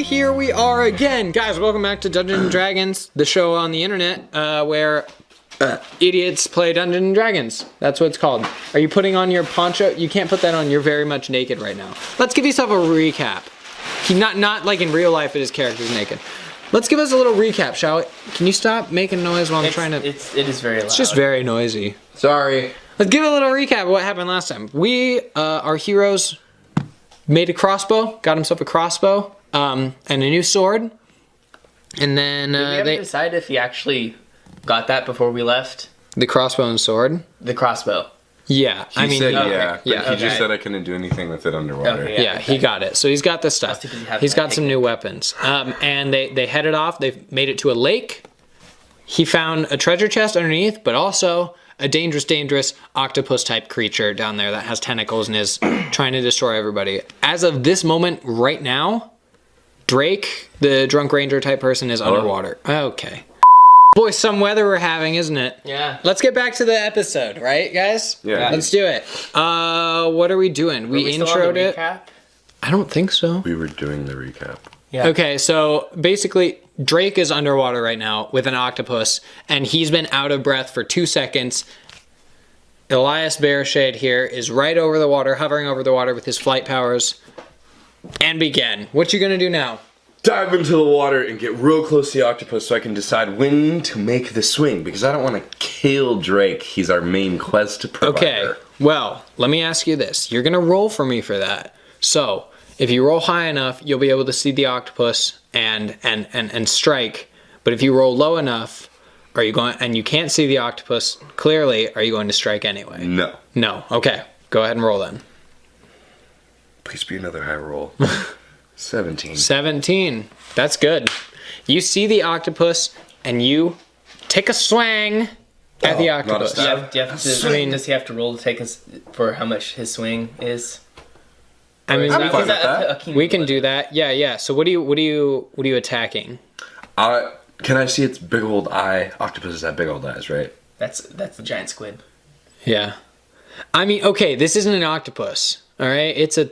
here we are again. Guys, welcome back to Dungeons & Dragons, the show on the internet where idiots play Dungeons & Dragons. That's what it's called. Are you putting on your poncho? You can't put that on. You're very much naked right now. Let's give yourself a recap. Not like in real life, his character's naked. Let's give us a little recap, shall we? Can you stop making noise while I'm trying to... It is very loud. It's just very noisy. Sorry. Let's give a little recap of what happened last time. We, our heroes, made a crossbow, got himself a crossbow, and a new sword. And then Did we ever decide if he actually got that before we left? The crossbow and sword? The crossbow. Yeah, He said yeah. He just said I couldn't do anything with it underwater. Okay, Yeah, he got it. So he's got this stuff. He's got some new weapons. And they headed off. They made it to a lake. He found a treasure chest underneath, but also a dangerous octopus-type creature down there that has tentacles and is trying to destroy everybody. As of this moment, right now, Drake, the drunk ranger type person, is underwater. Okay. Boy, some weather we're having, isn't it? Yeah. Let's get back to the episode, right, guys? Yeah. Let's do it. What are we doing? We introed it. Recap? I don't think so. We were doing the recap. Yeah. Okay, so basically, Drake is underwater right now with an octopus, and he's been out of breath for 2 seconds. Elias Bearshade here is right over the water, hovering over the water with his flight powers. And begin. What you gonna do now? Dive into the water and get real close to the octopus so I can decide when to make the swing, because I don't want to kill Drake. He's our main quest provider. Okay, well, let me ask you this. You're gonna roll for me for that. So, if you roll high enough, you'll be able to see the octopus and strike. But if you roll low enough, are you going, and you can't see the octopus clearly, are you going to strike anyway? No. No. Okay, go ahead and roll then. Please be another high roll. 17. 17. That's good. You see the octopus and you take a swing at the octopus. Do you have to, does he have to roll to take us for how much his swing is? I mean, I'm fine with that. we can do that. Yeah. So what are you attacking? Can I see its big old eye? Octopuses have big old eyes, right? That's the giant squid. Yeah. I mean, okay, this isn't an octopus. All right, it's a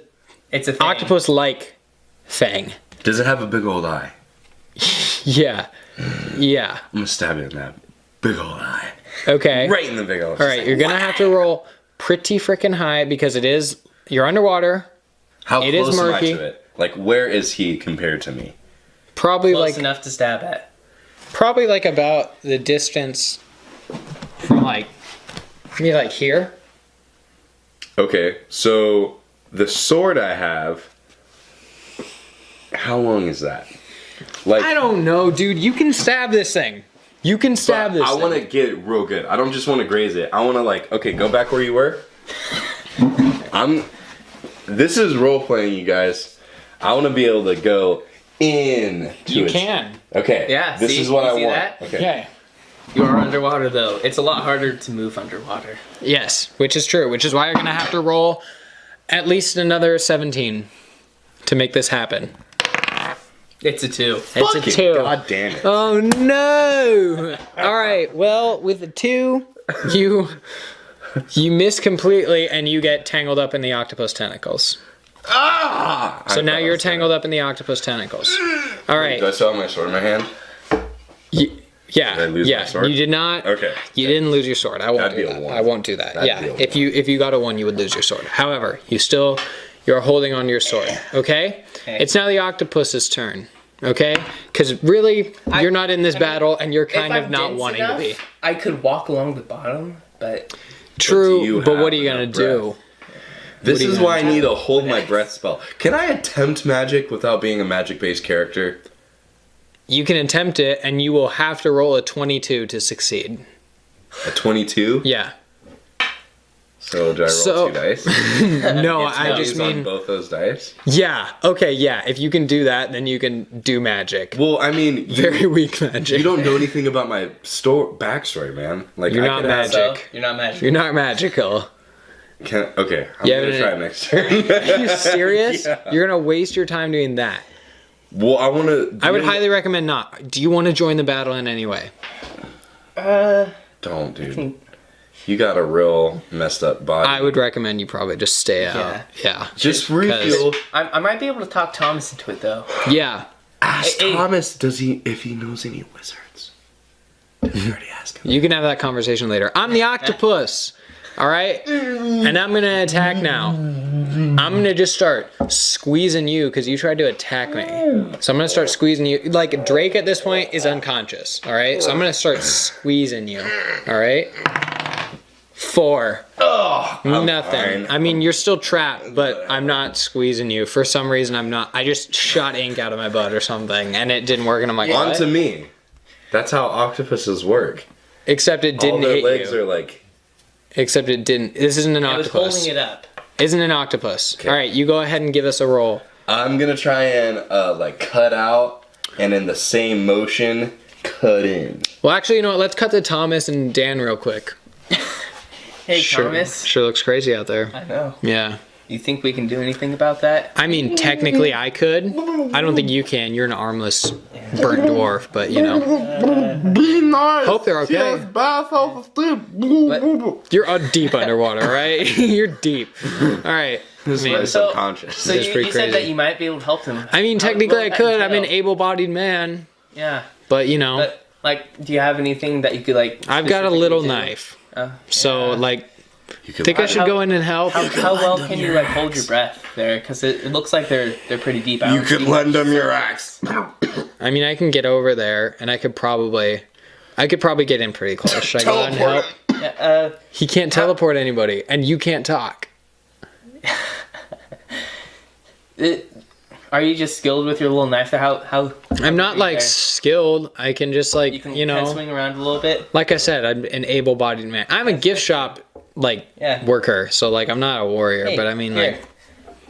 thing. octopus-like thing. Does it have a big old eye? Yeah. I'm gonna stab it in that big old eye. Okay. Right in the big old eye. All right, you're gonna have to roll pretty freaking high because you're underwater. How It close is am I murky. to it? Like, where is he compared to me? Probably Close enough to stab at. Probably like about the distance from maybe like here. Okay, so the sword I have, how long is that? Like, I don't know, dude. You can stab this thing. You can stab this I thing. want to get it real good. I don't just want to graze it. I want to okay, go back where you were. This is role playing, you guys. I want to be able to go in. You can. Okay. Yeah, This see? is what You I see want. that? Okay. Okay. You are underwater though. It's a lot harder to move underwater. Yes, which is true. Which is why you're gonna have to roll at least another 17 to make this happen. It's a 2. It's a 2. God damn it. Oh no! All right. Well, with the 2, you miss completely, and you get tangled up in the octopus tentacles. Ah! So now you're tangled up in the octopus tentacles. All right. Do I still have my sword in my hand? Yeah. Did I lose my sword? You did not. Okay. You didn't lose your sword. I won't That'd do be a that. 1. I won't do that. That'd be a If you got a 1, you would lose your sword. However, you're holding on to your sword. Okay? It's now the octopus's turn. Okay? Because really, you're not in this battle, and you're kind of not wanting to be. I could walk along the bottom, but True, but what are you gonna do? This is why I need a hold my breath spell. Can I attempt magic without being a magic-based character? You can attempt it, and you will have to roll a 22 to succeed. A 22? Yeah. So do I roll 2 dice? No, I It's just on mean. both those dice. Yeah. Okay. Yeah. If you can do that, then you can do magic. Well, I mean, Very weak magic. you don't know anything about my backstory, man. Like, You're I not could ask- magic. you're not magic. You're not magical. Okay, I'm Yeah, gonna try it next turn. Are you serious? Yeah. You're gonna waste your time doing that. Well, I want to. I would highly recommend not. Do you want to join the battle in any way? Don't, dude. You got a real messed up body. I would recommend you probably just stay out. Yeah. just refuel. I might be able to talk Thomas into it though. Yeah. Ask Thomas, if he knows any wizards. You already asked him. You can have that conversation later. I'm the octopus. All right? And I'm going to attack now. I'm going to just start squeezing you because you tried to attack me. So I'm going to start squeezing you. Like, Drake at this point is unconscious. All right? So I'm going to start squeezing you. All right? 4. Oh, Nothing. fine. I mean, you're still trapped, but I'm not squeezing you. For some reason, I'm not. I just shot ink out of my butt or something, and it didn't work, and I'm like, On what? to me. That's how octopuses work. Except it didn't All their hit legs you. are like... Except it didn't. This isn't an I was octopus. holding it up. Isn't an octopus. Okay. All right, you go ahead and give us a roll. I'm gonna try and like cut out, and in the same motion, cut in. Well, actually, you know what? Let's cut to Thomas and Dan real quick. Hey, Sure, Thomas. sure looks crazy out there. I know. Yeah. You think we can do anything about that? I mean, technically, I could. I don't think you can. You're an armless, burnt dwarf, but you know. Be nice. Hope they're okay. Bath off You're deep underwater, right? You're deep. All right. This Man. is subconscious. So That's you pretty said crazy. that you might be able to help them. I mean, How- technically, what I would could. that I'm an entail? able-bodied man, Yeah. but you know, But, like, do you have anything that you could, like... I've got a specifically little do? knife. Oh, So, yeah. like, You could think I should go in and help? How well can you, like, hold your breath there? Because it looks like they're pretty deep. I You don't could see lend much. him your axe. I mean, I can get over there, and I could probably get in pretty close. Should I go ahead and help? Yeah, He can't teleport anybody, and you can't talk. are you just skilled with your little knife? How I'm not like there? skilled. I can just like, You can you kind of know, swing around a little bit. like I said, I'm an able-bodied man. I'm a gift shop like Yeah. worker, so like I'm not a warrior, Hey, but I mean here. like,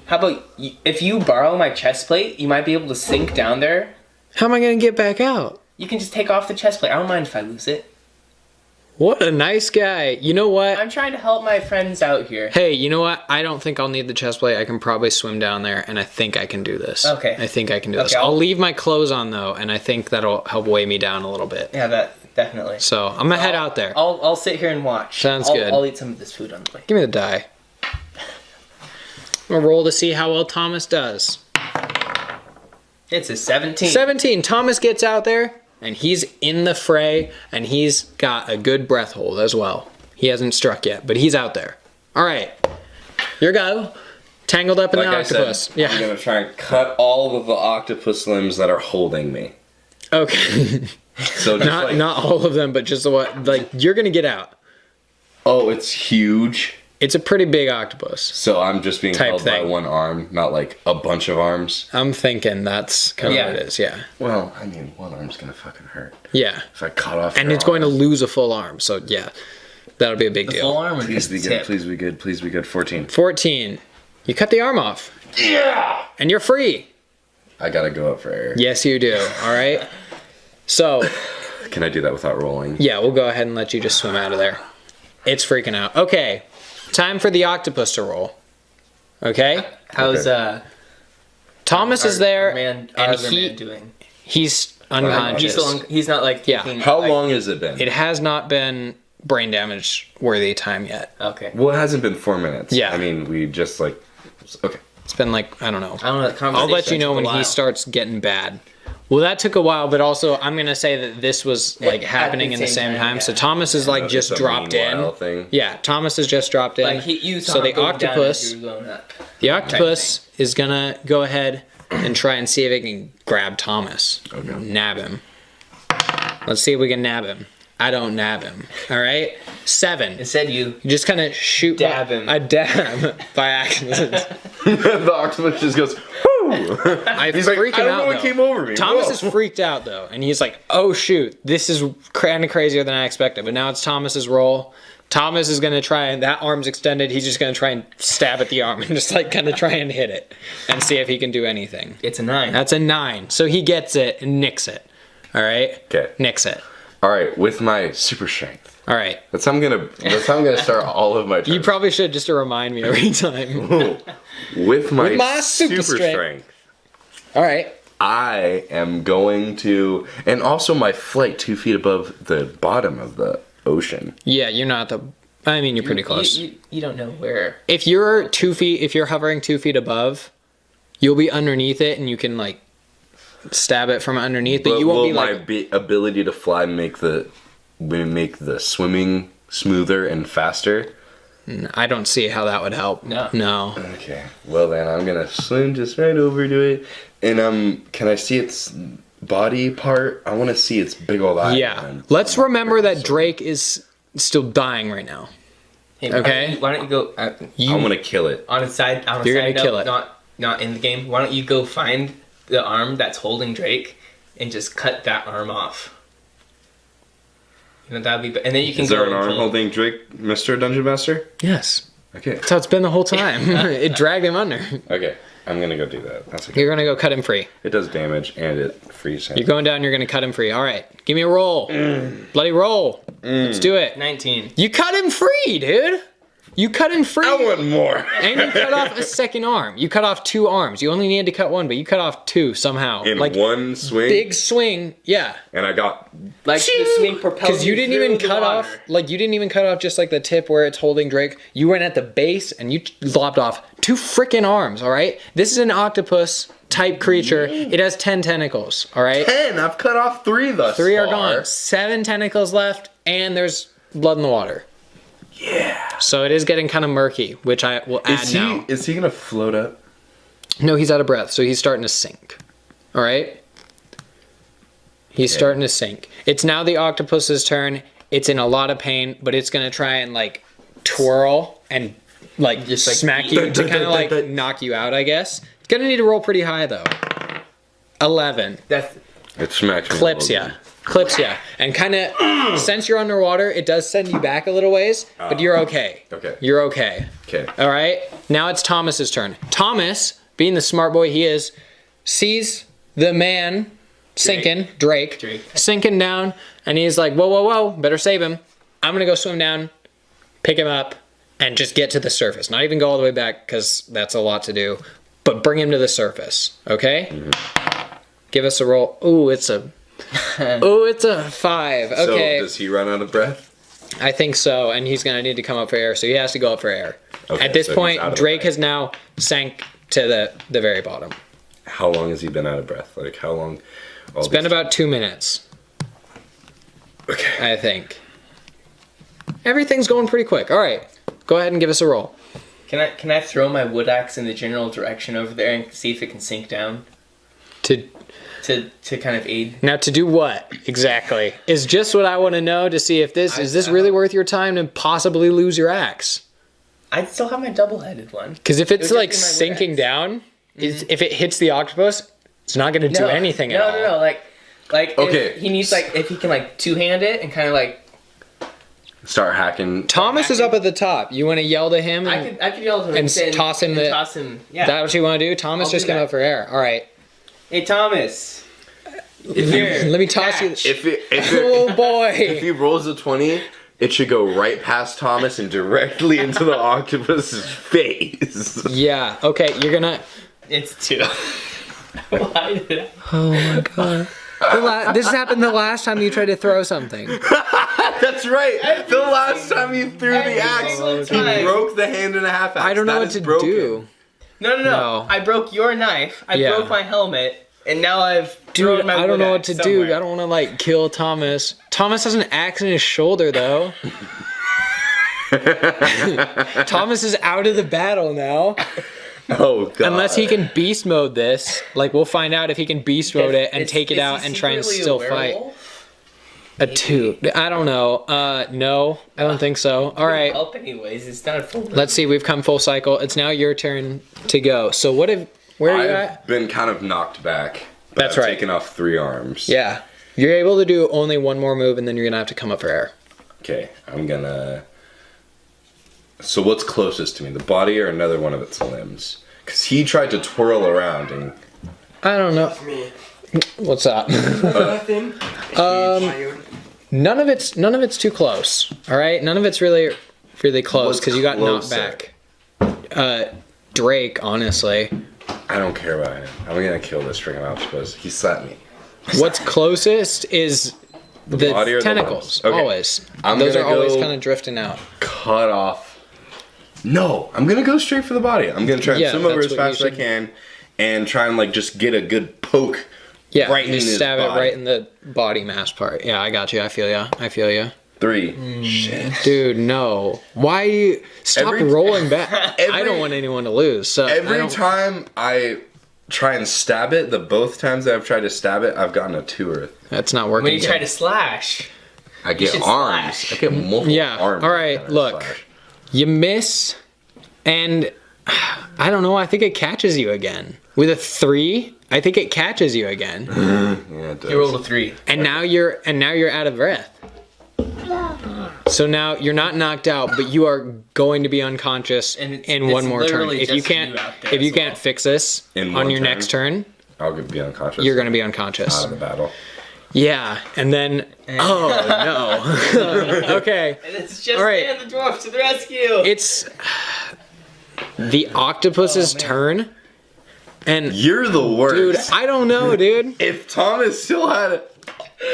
How about if you borrow my chest plate, you might be able to sink down there. how am I gonna get back out? You can just take off the chest plate. I don't mind if I lose it. What a nice guy. You know what? I'm trying to help my friends out here. Hey, you know what? I don't think I'll need the chest plate. I can probably swim down there, and I think I can do this. Okay. I think I can do this. Okay, I'll I'll- leave my clothes on though, and I think that'll help weigh me down a little bit. Yeah, that definitely. So I'm gonna head out there. I'll sit here and watch. Sounds I'll, good. I'll eat some of this food on the way. Give me the die. I'm gonna roll to see how well Thomas does. It's a 17. 17. Thomas gets out there, and he's in the fray, and he's got a good breath hold as well. He hasn't struck yet, but he's out there. All right, your go. Tangled up in Like the I octopus. said, I'm Yeah. gonna try and cut all of the octopus limbs that are holding me. Okay. So just like, not all of them, but just the what? Like you're gonna get out. oh, it's huge. It's a pretty big octopus. So I'm just being Type held by thing. one arm, not like a bunch of arms. I'm thinking that's kind of Yeah. what it is. Yeah. Well, I mean, one arm's gonna fucking hurt Yeah. if I cut off. And your it's going to arm. lose a full arm. So yeah, that'll be a big The deal. full arm or Please just be the good. tip? Please be good. Please be good. 14. 14. You cut the arm off. Yeah. And you're free. I gotta go up for air. Yes, you do. All right. So Can I do that without rolling? yeah, we'll go ahead and let you just swim out of there. It's freaking out. Okay. Time for the octopus to roll. Okay? How's Thomas is our there, man, and other he's man doing? unconscious. He's still he's not like Yeah. taking, How like- long has it been? It has not been brain damage worthy time yet. Okay. Well, it hasn't been 4 minutes. Yeah. I mean, we just like. Okay. It's been like, I don't know. I don't know. The I'll let you know conversation when took a he while. starts getting bad. Well, that took a while, but also I'm going to say that this was like At happening the in the same same time, time. So yeah. Thomas is like just It's a dropped in. meanwhile thing. Yeah, Thomas has just dropped in. Like you saw so him the going down as octopus, you were going up. the octopus is gonna go ahead and try and see if it can grab Thomas. Okay. Nab him. Let's see if we can nab him. I don't nab him. All right. 7. Instead, you You just kind of shoot. Dab him. I dab by accident. The octopus just goes, whoo! He's like, freaking I don't out. know what though. came over me. Thomas Whoa. is freaked out though, and he's like, "Oh shoot, this is kind of crazier than I expected." But now it's Thomas's roll. Thomas is gonna try, and that arm's extended. He's just gonna try and stab at the arm and just like kind of try and hit it and see if he can do anything. it's a 9. That's a 9, so he gets it and nicks it. All right. Okay. Nicks it. All right, with my super strength. All right. That's how I'm gonna start all of my turns. You probably should just to remind me every time. Ooh. With my, my super super strength. All right. I am going to, and also my flight 2 feet above the bottom of the ocean. Yeah, you're not the. I mean, you're pretty close. You don't know where. If you're 2 feet, if you're hovering 2 feet above, you'll be underneath it, and you can like stab it from underneath, but you won't will be like... my ability to fly make the swimming smoother and faster? I don't see how that would help. No. Okay. Well then, I'm gonna swim just right over to it, and can I see its body part? I want to see its big old eye. Yeah. Let's remember that Drake is still dying right now. Hey, okay. Why don't you go? I want to kill it. On a side note, not in the game. Why don't you go find the arm that's holding Drake and just cut that arm off? You know, that'd be. And then you can. Is there an arm holding Drake, Mr. Dungeon Master? Yes. Okay. That's how it's been the whole time. It dragged him under. Okay. I'm gonna go do that. That's okay. You're gonna go cut him free. It does damage and it frees him. You're going down. You're gonna cut him free. All right. Give me a roll. Bloody roll. Let's do it. 19. You cut him free, dude. You cut him free. I want more. And you cut off a second arm. You cut off 2 arms. You only needed to cut 1, but you cut off 2 somehow. In one swing? Big swing, yeah. And I got... Like the swing propelled because you didn't even cut off, like you didn't even cut off just like the tip where it's holding Drake. You went at the base and you lopped off 2 freaking arms, all right? This is an octopus type creature. It has 10 tentacles, all right? 10? I've cut off 3 thus 3 are far. gone. 7 tentacles left and there's blood in the water. Yeah. So it is getting kind of murky, which I will add now. Is he gonna float up? No, he's out of breath, so he's starting to sink. All right? He's starting to sink. It's now the octopus's turn. It's in a lot of pain, but it's gonna try and like twirl and like just like smack you to kind of like knock you out, I guess. It's gonna need to roll pretty high though. 11. It smacks me. Clips ya. And kind of, since you're underwater, it does send you back a little ways, but you're okay. Okay. You're okay. Okay. All right? Now it's Thomas's turn. Thomas, being the smart boy he is, sees the man sinking, Drake, sinking down, and he's like, whoa, whoa, whoa, better save him. I'm going to go swim down, pick him up, and just get to the surface. Not even go all the way back, because that's a lot to do, but bring him to the surface, okay? Mm-hmm. Give us a roll. Ooh, it's a 5. Okay. So does he run out of breath? I think so, and he's going to need to come up for air, so he has to go up for air. Okay, at this so point, Drake has now sank to the very bottom. How long has he been out of breath? Like, how long? It's been about 2 minutes. Okay. I think. Everything's going pretty quick. All right. Go ahead and give us a roll. Can I throw my wood axe in the general direction over there and see if it can sink down? To kind of aid. Now to do what exactly is just what I want to know to see if is this really worth your time to possibly lose your axe. I still have my double-headed one. Because if it's like sinking down, if it hits the octopus, it's not going to do anything at all. No. Like okay. If he needs if he can like two-hand it and kind of like start hacking. Thomas is up at the top. You want to yell to him? And, I could yell to him and toss him. Yeah. That's what you want to do? Thomas just came up for air. All right. Hey Thomas. Let me toss you. Oh boy! If he rolls a 20, it should go right past Thomas and directly into the octopus's face. Yeah. Okay. You're gonna. It's 2. Why did I? Oh my god! This happened the last time you tried to throw something. That's right. The last time you threw the axe, he broke the hand and a half axe. I don't know what to do. No. I broke your knife. I broke my helmet. And now I've Dude, I don't know what to do. I don't want to like kill Thomas. Thomas has an axe in his shoulder though. Thomas is out of the battle now. Oh god. Unless he can beast mode this. Like we'll find out if he can beast mode it and take it out and try and still fight. A 2. I don't know. No, I don't think so. All right. Help anyways. It's not a full. Let's see. We've come full cycle. It's now your turn to go. So where are you at? I've been kind of knocked back. But That's I've right. taken off 3 arms. Yeah. You're able to do only one more move and then you're going to have to come up for air. Okay, I'm gonna... So what's closest to me? The body or another one of its limbs? Because he tried to twirl around and... I don't know. What's up? None of it's too close. All right? None of it's really close because you got knocked back. Drake, honestly. I don't care about him. I'm gonna kill this freaking octopus. He slapped me. What's closest is the body or tentacles. The okay. Always. Those are always kind of drifting out. Cut off. No, I'm gonna go straight for the body. I'm gonna try and swim over as fast as I can and try and like just get a good poke Yeah, right you in his stab it body. right in the body mass part. Yeah, I got you. I feel you. 3. Shit. Dude, no. Why do you stop rolling back? I don't want anyone to lose. So Every time I try and stab it, both times that I've tried to stab it, I've gotten a 2 or a 3. That's not working. When you good. try to slash, I get should arms. slash. I get multiple Yeah. arms. All right. Look, you miss, and I don't know. I think it catches you again with a 3. I think it catches you again, Yeah, it does. you rolled a 3. and now you're out of breath. So now you're not knocked out, but you are going to be unconscious And it's in one more turn. literally If you just can't, you out there if you as can't well. fix this In on one your turn? next turn, I'll be unconscious. you're going to be unconscious. out of the battle. Yeah, and then oh no. Okay, And it's just All right. Dan the dwarf to the rescue. it's the octopus's turn, and You're the worst. dude, I don't know, dude. If Thomas still had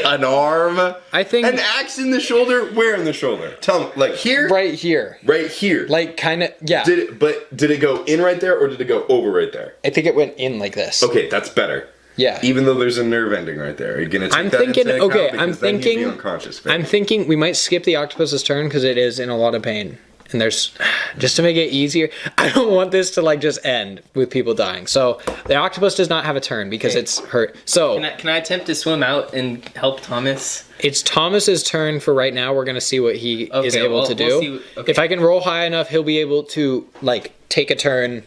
an arm, I think an axe in the shoulder, where in the shoulder? Tell me, like here? right here, Right here. like kind of yeah. Did it go in right there or did it go over right there? I think it went in like this. Okay, that's better. Yeah. Even though there's a nerve ending right there. Are you gonna take I'm that thinking. into account? Okay, I'm Because then he'd be thinking. unconscious. I'm thinking we might skip the octopus's turn because it is in a lot of pain, and there's just to make it easier. I don't want this to like just end with people dying. So the octopus does not have a turn because it's hurt. So Can I attempt to swim out and help Thomas? it's Thomas's turn for right now. We're gonna see what he is Okay, able to do. we'll see- okay. If I can roll high enough, he'll be able to like take a turn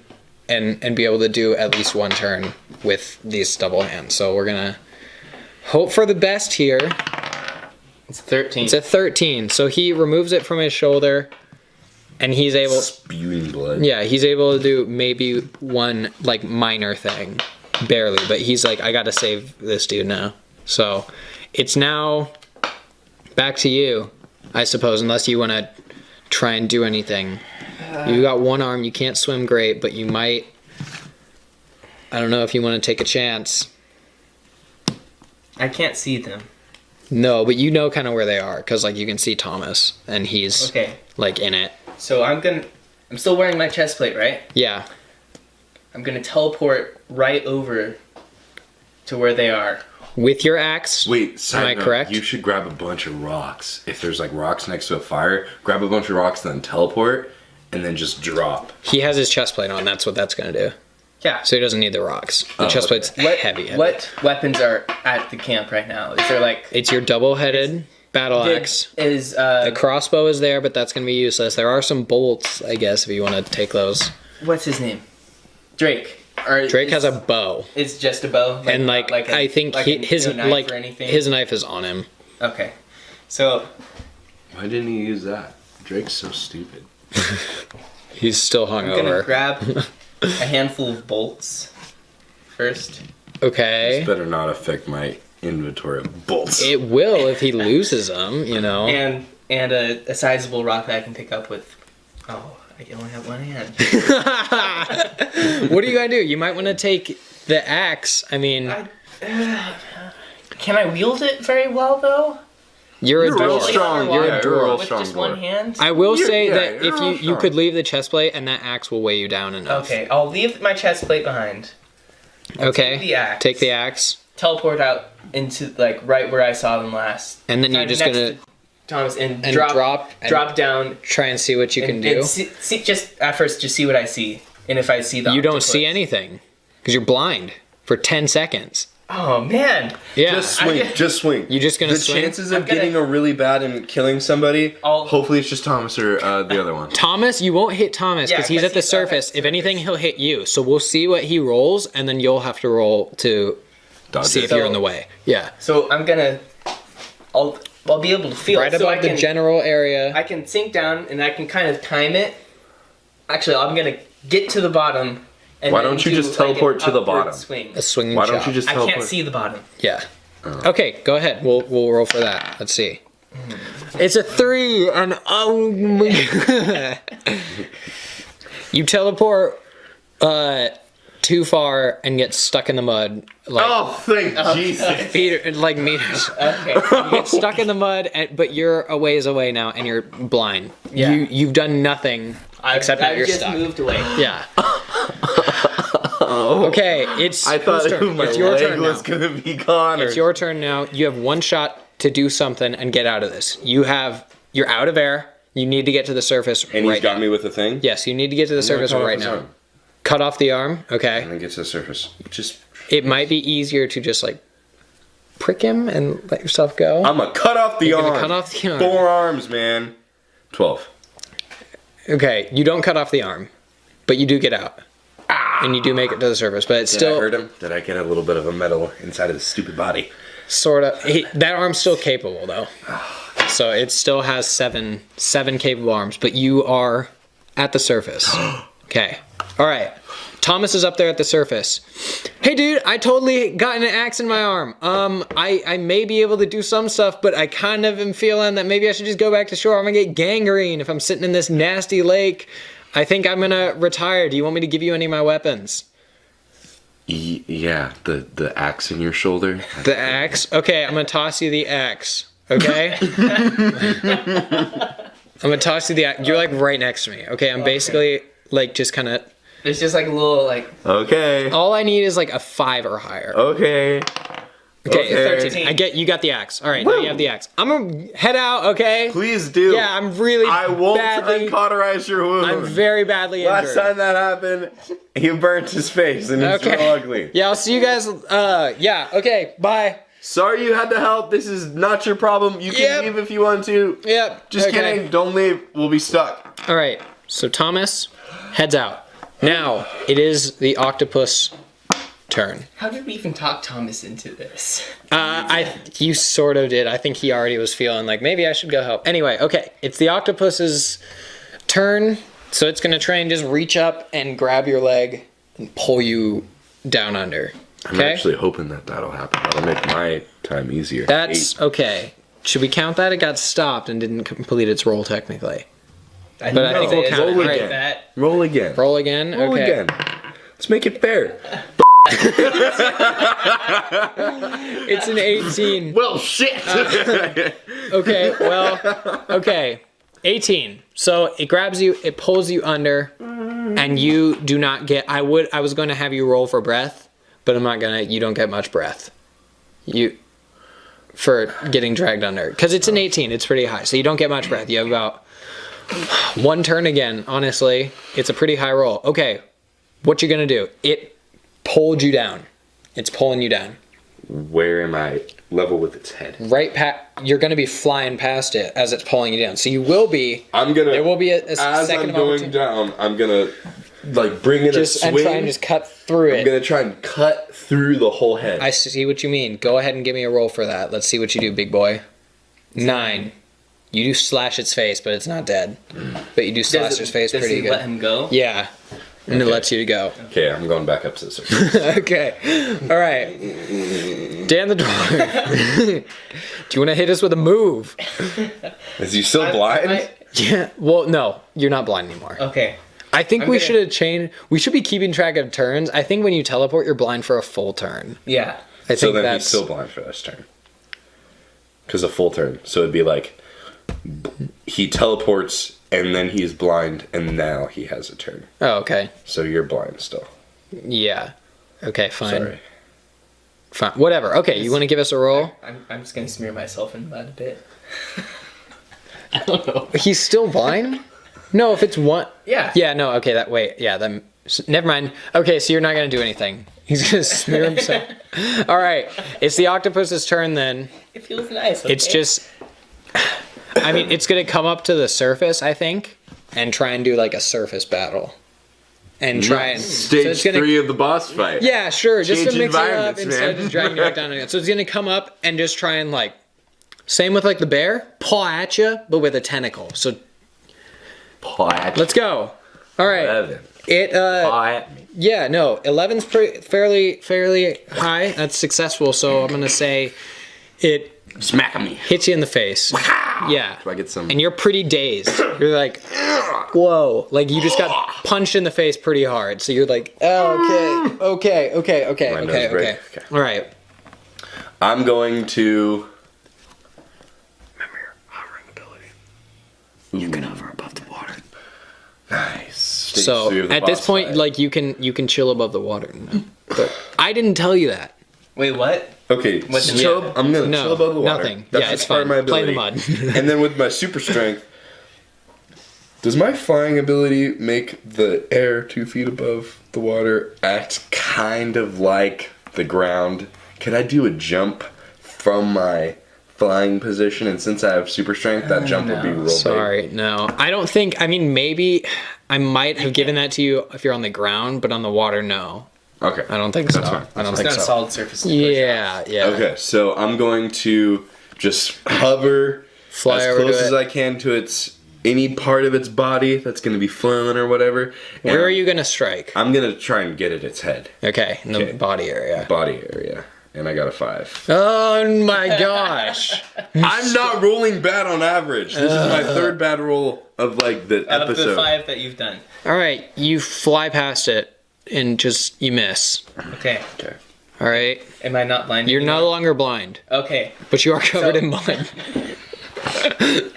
and be able to do at least one turn with these double hands. So we're gonna hope for the best here. It's 13. It's a 13. So he removes it from his shoulder, and he's able. spewing blood. Yeah, he's able to do maybe one like minor thing, barely. But he's like, I gotta save this dude now. So it's now back to you, I suppose, unless you want to try and do anything. You got one arm, you can't swim great, but you might. I don't know if you want to take a chance. I can't see them. No, but you know kind of where they are, because like you can see Thomas, and he's Okay. like in it. So I'm still wearing my chest plate, right? Yeah. I'm gonna teleport right over to where they are. With your axe. Wait, side Am I note, correct? You should grab a bunch of rocks. If there's like rocks next to a fire, grab a bunch of rocks, then teleport, and then just drop. He has his chest plate on. That's what that's going to do. Yeah. So he doesn't need the rocks. The Oh, chest okay. plate's heavy. What weapons are at the camp right now? Is there like It's your double-headed battle axe. The crossbow is there, but that's going to be useless. There are some bolts, I guess, if you want to take those. what's his name? Drake. Or Drake has a bow. It's just a bow. And like, I think his knife like or anything? his knife is on him. Okay. So Why didn't he use that? Drake's so stupid. He's still I'm gonna hungover. grab a handful of bolts first. Okay. This better not affect my inventory of bolts. It will if he loses them, you know. And a sizable rock that I can pick up with. Oh, I only have one hand. What are you gonna do? You might want to take the axe. I mean, Can I wield it very well though? you're a real dwarf. strong. You're Yeah, a you're real dwarf. With strong just one dwarf. hand? I will say yeah, that you're if real you strong. could leave the chest plate and that axe will weigh you down enough. Okay, I'll leave my chest plate behind. Okay. Take the axe. Take the axe. Teleport out into like right where I saw them last. And then you're Kind of just next gonna to Thomas and, and drop down. try and see what you can And do. see, just at first, just see what I see, and if I see the You don't octopus. see anything because you're blind for 10 seconds. Oh man! Yeah. Just swing, just swing. You just gonna the swing? chances I'm of gonna- getting a really bad and killing somebody, I'll- hopefully it's just Thomas or the other one. Thomas, you won't hit Thomas Yeah, because he's 'cause at the he's surface. okay, If anything, he'll hit you. So we'll see what he rolls, and then you'll have to roll to Dodge see it. if you're in the way. Yeah. So I'll be able to feel Right it. So above the general area. I can sink down and I can kind of time it. Actually, I'm gonna get to the bottom. And Why then don't you do, just like, an teleport to the upward bottom? Swing. a swinging Why chop. don't you just I teleport? can't see the bottom. Yeah. Okay, go ahead. We'll roll for that. Let's see. It's a 3, and oh my you teleport too far and get stuck in the mud. Like Oh, thank Jesus. feet, like meters. Okay. You get stuck in the mud, but you're a ways away now, and you're blind. Yeah. You've done nothing except that I've you're just stuck. moved away. Yeah. Oh. Okay, it's I thought whose turn? my It's your leg turn was now. gonna be gone. It's your turn now. You have one shot to do something and get out of this. You're out of air. You need to get to the surface And right he's got now. me with the thing? Yes, you need to get to the surface cut off right his now. arm. Cut off the arm. And Okay. then get to the surface. Just... It might be easier to just like prick him and let yourself go. I'm gonna cut off the You're arm. gonna cut off the arm. 4 arms, man. 12. Okay, you don't cut off the arm, but you do get out. And you do make it to the surface, but it's Did still I hurt him? Did I get a little bit of a metal inside of his stupid body? sort of. That arm's still capable though, so it still has seven capable arms. But you are at the surface. Okay. All right. Thomas is up there at the surface. Hey, dude, I totally got an axe in my arm. I may be able to do some stuff, but I kind of am feeling that maybe I should just go back to shore. I'm gonna get gangrene if I'm sitting in this nasty lake. I think I'm gonna retire. Do you want me to give you any of my weapons? Yeah, the axe in your shoulder. The axe? Okay, I'm gonna toss you the axe. Okay? I'm gonna toss you the axe. You're like right next to me. Okay, I'm basically like just kind of. There's just like a little like. Okay. All I need is like a 5 or higher. Okay. Okay, 13. You got the axe. All right, now you have the axe. I'm gonna head out. Okay. Please do. Yeah, I'm really. I won't badly. uncauterize your wound. I'm very badly injured. Last time that happened, he burnt his face and it's real ugly. Yeah, I'll see you guys. Yeah. Okay. Bye. Sorry you had to help. This is not your problem. You can leave if you want to. Yep. Just kidding. Don't leave. We'll be stuck. All right. So Thomas heads out. Now it is the octopus turn. How did we even talk Thomas into this? You sort of did. I think he already was feeling like maybe I should go help. Anyway, okay. It's the octopus's turn. So it's gonna try and just reach up and grab your leg and pull you down under. I'm Okay? actually hoping that'll happen. That'll make my time easier. That's okay. Should we count that? It got stopped and didn't complete its roll technically. But I think we'll count it. Roll Right. again. Roll again. Roll again? Roll Okay. again. Let's make it fair. It's an 18. Well, shit. Okay, well, okay. 18. So it grabs you, it pulls you under, and you do not get, I was going to have you roll for breath, but I'm not gonna, you don't get much breath. For getting dragged under. Because it's an 18, it's pretty high, so you don't get much breath. You have about 1 turn again, honestly. It's a pretty high roll. Okay, what you're gonna do, it pulled you down. It's pulling you down. Where am I? Level with its head. You're gonna be flying past it as it's pulling you down. So you will be, there will be a as second I'm of going down, I'm gonna like bring in a swing. And try and just cut through it. I'm gonna try and cut through the whole head. I see what you mean. Go ahead and give me a roll for that. Let's see what you do, big boy. 9. You do slash its face, but it's not dead. But you do slash its face pretty good. Does it let him go? Yeah. And it lets you go. Okay, I'm going back up to the surface. Okay. All right. Dan the dwarf. Do you want to hit us with a move? Is he still blind? Yeah. Well, no. You're not blind anymore. Okay. I think we should have changed. We should be keeping track of turns. I think when you teleport, you're blind for a full turn. Yeah. I So think then that's he's still blind for this turn. Because a full turn. So it'd be like he teleports and then he's blind and now he has a turn. Oh, okay. So you're blind still. Yeah. Okay, fine. Sorry. Fine. Whatever. Okay, you want to give us a roll? I'm just gonna smear myself in mud a bit. I don't know. He's still blind? No, if it's one. Yeah. Yeah, no, okay, never mind. Okay, so you're not going to do anything. He's going to smear himself. All right, it's the octopus's turn then. It feels nice. Okay? It's just, I mean, it's going to come up to the surface, I think, and try and do like a surface battle. And try and... Stage 3 of the boss fight. Yeah, sure, just to Change mix it up environments, instead of man. just dragging you back down again. So it's going to come up and just try and like, same with like the bear, paw at you, but with a tentacle. So let's go. All right. 11. Paw at me. Yeah, no, 11's fairly high. That's successful. So I'm gonna say it Smack me. hits you in the face. Yeah. Do I get some? And you're pretty dazed. You're like, whoa, like you just got punched in the face pretty hard. So you're like, oh, okay. My nose break. Okay. All right. I'm going to. Remember your hovering ability. You can hover above the water. Nice. So you have the at this boss point, fight. like you can chill above the water. No. But I didn't tell you that. Wait, what? Okay, What's chill. yeah. I'm gonna No, chill above the water. nothing. That's Yeah, just it's part of fine. my Play in the ability. mud. And then with my super strength, does my flying ability make the air 2 feet above the water act kind of like the ground? Can I do a jump from my flying position? And since I have super strength, that jump would be real big. Sorry, no. I don't think. I mean, maybe I might have given that to you if you're on the ground, but on the water, no. Okay. I don't think so. That's fine. I don't It's think not a so. solid surface. to push off. Yeah. Okay, so I'm going to just hover Fly as over to close as it. I can to its any part of its body that's going to be flailing or whatever. Where are you gonna strike? I'm going to try and get at its head, Okay, in the Okay. body area. body area, and I got a 5. Oh my gosh! I'm not rolling bad on average. This is my third bad roll of like the Out of episode. the 5 that you've done. All right, you fly past it and just you miss. Okay. Okay. All right, Am I not blind you're anymore? no longer blind, Okay. but you are covered So- in mud, and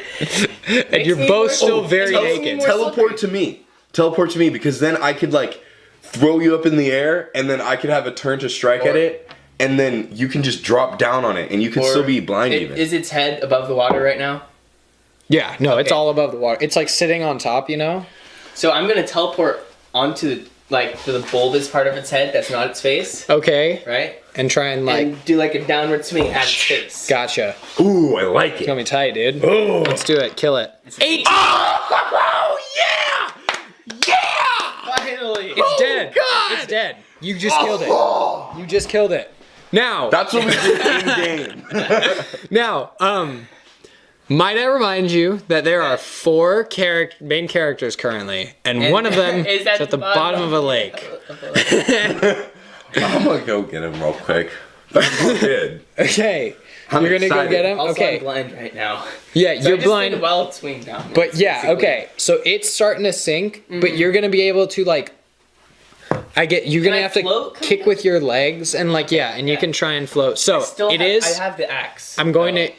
Makes you're me both more- still very makes me naked. more- Teleport to me. Teleport to me because then I could like throw you up in the air and then I could have a turn to strike at it and then you can just drop down on it and you can Or still be blind even. Is its head above the water right now? Yeah, no, it's Okay. all above the water. It's like sitting on top, you know. So I'm gonna teleport onto to the bulbous part of its head that's not its face, Okay, right? and try and like. And do like a downward swing at its face. Gotcha. Ooh, I like It's gonna it. be tight, dude. Oh, Let's do it. Kill it. 8. oh yeah! Yeah! Finally! It's dead. God! It's dead. You just killed it. You just killed it. Now, That's what we did in game. now, might I remind you that there are 4 main characters currently, and one of them is at the bottom of a lake. I'm gonna go get him real quick. That's so good. Okay. I'm You're gonna go excited. get him? Also, Okay. I'm blind right now. Yeah, So I you're just blind. did a wild swing down. But yeah, basically. okay. So it's starting to sink, but you're gonna be able to like. You're gonna I have to float? kick with your legs and like and you Yeah. can try and float. So Still it is. I have the axe. I'm going to.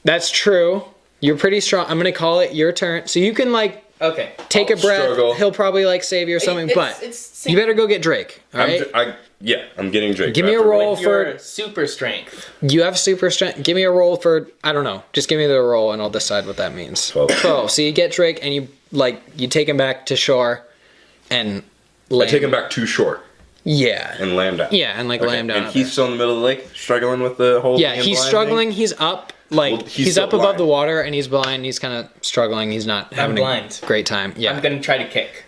That's true. You're pretty strong. I'm gonna call it your turn. So you can like Okay. take a breath. struggle. He'll probably like save you or something. But it's you better go get Drake. All right. I'm getting Drake. Give me a after roll. with your super strength. You have super strength. Give me a roll for. I don't know. Just give me the roll and I'll decide what that means. 12. So you get Drake and you take him back to shore, and I take him back too short Yeah. and land down. Yeah, and like lay him down. And out he's there. still in the middle of the lake, struggling with the whole. Yeah, being he's blind struggling. thing? He's up. Like Well, he's he's still up above blind. the water and he's blind. He's kind of struggling. He's not having blind. a great time. Yeah. I'm gonna try to kick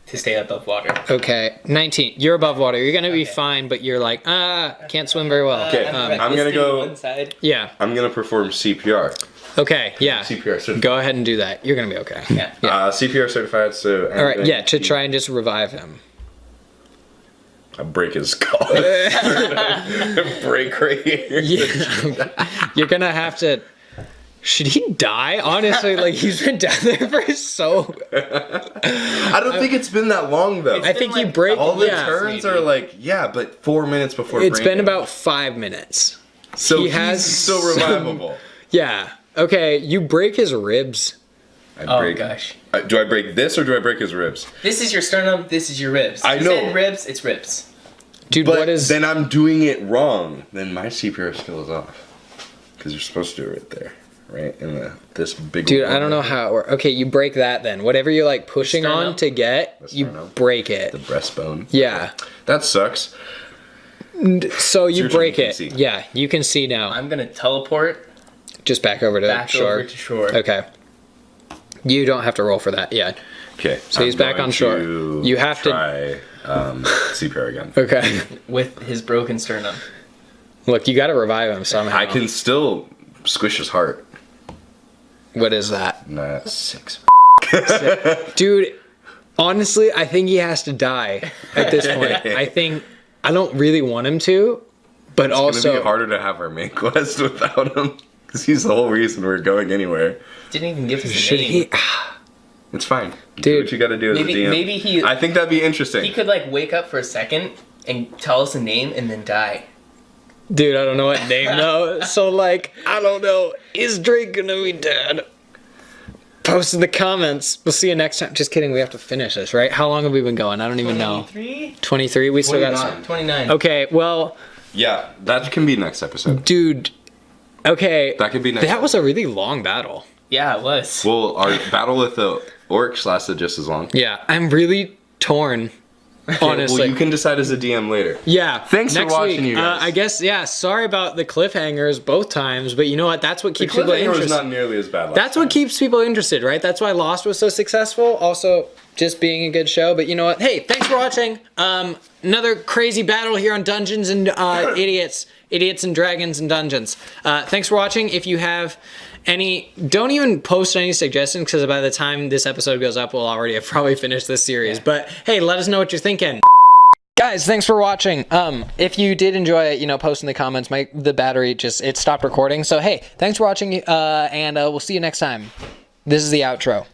to stay above water. Okay, 19. You're above water. You're gonna be fine, but you're like, can't swim very well. Okay, I'm gonna go- One side. Yeah. I'm gonna perform CPR. Okay. Yeah. CPR certified. Go ahead and do that. You're gonna be okay. Yeah. CPR certified. So All right. Yeah. To try and just revive him. I break his skull. Break right here. Yeah. You're gonna have to. Should he die? Honestly, like he's been down there for so. I don't think it's been that long though. I think you like break. All the yeah. turns are like but 4 minutes before. It's brain been damage. about 5 minutes. So he he's has still some- revivable. Yeah. Okay. You break his ribs. Oh gosh. Do I break this or do I break his ribs? This is your sternum. This is your ribs. I You know. said ribs. It's ribs. Dude, But what is. then I'm doing it wrong. Then my CPR skill is off. Because you're supposed to do it right there, right in this big. Dude, I don't know how it works. Okay, you break that then. Whatever you're like pushing Sternum? on to get, The you sternum. break it. The breastbone. Yeah. That sucks. So you your turn, break you can it. see. Yeah, you can see now. I'm gonna teleport Just back over to back shore. over to shore. Okay. You don't have to roll for that. Yeah. Okay. So he's back on shore. You have to- try CPR again. Okay. With his broken sternum. Look, you got to revive him somehow. I can still squish his heart. What is that? Nah, 6. Dude, honestly, I think he has to die at this point. I don't really want him to, but It's gonna also be harder to have our main quest without him. Because he's the whole reason we're going anywhere. Didn't even give us a should name. he It's fine. Do Dude. what you gotta do as Maybe a DM. maybe he I think that'd be interesting. he could like wake up for a second and tell us a name and then die. Dude, I don't know what name though. So like, I don't know. Is Drake gonna be dead? Post in the comments. We'll see you next time. Just kidding. We have to finish this, right? How long have we been going? I don't even know. 23? We still got 29. Okay, well. Yeah, that can be next episode. Dude. Okay. That could be next That was a really long battle. Yeah, it was. Well, our battle with the orcs lasted just as long. Yeah, I'm really torn. Honestly. Well, you can decide as a DM later. Yeah. Thanks for watching, week, you guys. I guess, yeah, sorry about the cliffhangers both times, but you know what? That's what The keeps people cliffhanger interested. was not nearly as bad last That's what keeps people interested, right? That's why Lost was so successful. Also, just being a good show. But you know what? Hey, thanks for watching. Another crazy battle here on Dungeons and Idiots and Dragons and Dungeons. Thanks for watching. If you have don't even post any suggestions, because by the time this episode goes up, we'll already have probably finished this series. But hey, let us know what you're thinking. Guys, thanks for watching. If you did enjoy it, post in the comments. The battery it stopped recording. So hey, thanks for watching, and we'll see you next time. This is the outro.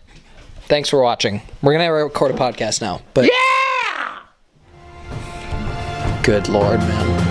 Thanks for watching. We're gonna record a podcast now. But yeah! Good Lord, man.